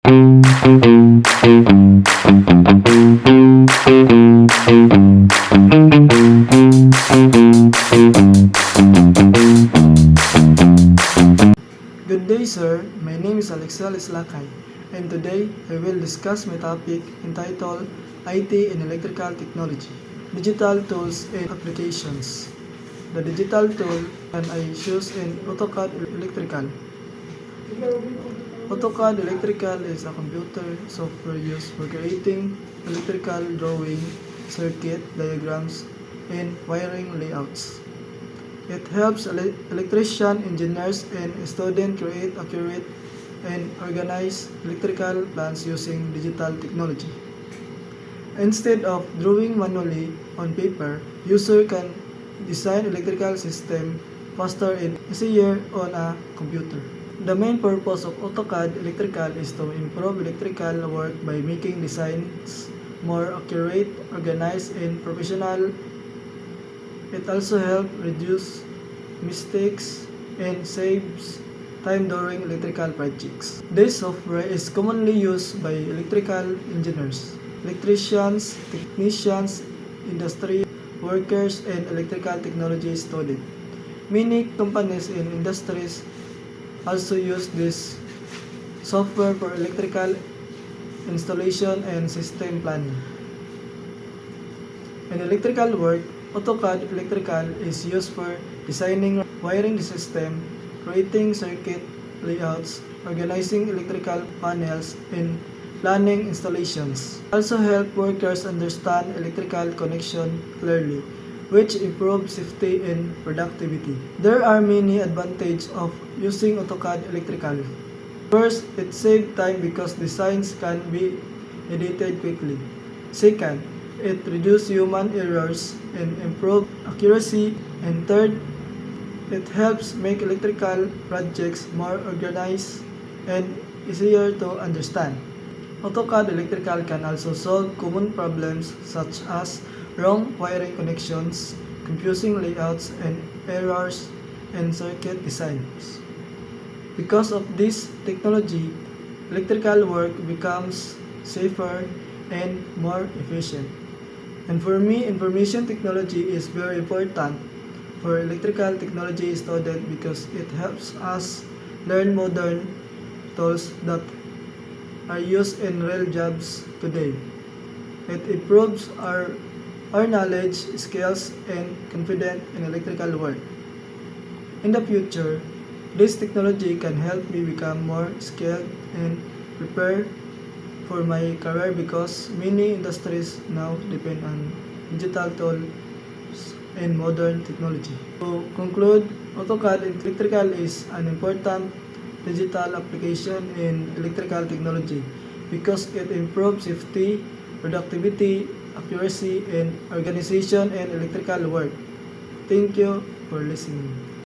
Good day, sir. My name is Alexel Islakay, and today I will discuss my topic entitled IT and Electrical Technology, Digital Tools and Applications. The digital tool and I choose in AutoCAD Electrical. AutoCAD Electrical is a computer software used for creating electrical drawing, circuit diagrams, and wiring layouts. It helps electrician, engineers, and students create accurate and organized electrical plans using digital technology. Instead of drawing manually on paper, user can design electrical system faster and easier on a computer. The main purpose of AutoCAD Electrical is to improve electrical work by making designs more accurate, organized, and professional. It also helps reduce mistakes and saves time during electrical projects. This software is commonly used by electrical engineers, electricians, technicians, industry workers, and electrical technology students. Many companies and industries also use this software for electrical installation and system planning. In electrical work, AutoCAD Electrical is used for designing wiring the system, creating circuit layouts, organizing electrical panels, and planning installations. Also help workers understand electrical connection clearly, which improves safety and productivity. There are many advantages of using AutoCAD Electrical. First, it saves time because designs can be edited quickly. Second, it reduces human errors and improves accuracy. And third, it helps make electrical projects more organized and easier to understand. AutoCAD Electrical can also solve common problems such as wrong wiring connections, confusing layouts, and errors in circuit designs. Because of this technology, electrical work becomes safer and more efficient. And for me, information technology is very important for electrical technology student because it helps us learn modern tools that are used in real jobs today. It improves our knowledge, skills, and confidence in electrical work. In the future, this technology can help me become more skilled and prepared for my career because many industries now depend on digital tools and modern technology. To conclude, AutoCAD Electrical is an important digital application in electrical technology because it improves safety, productivity, accuracy, and organization in electrical work. Thank you for listening.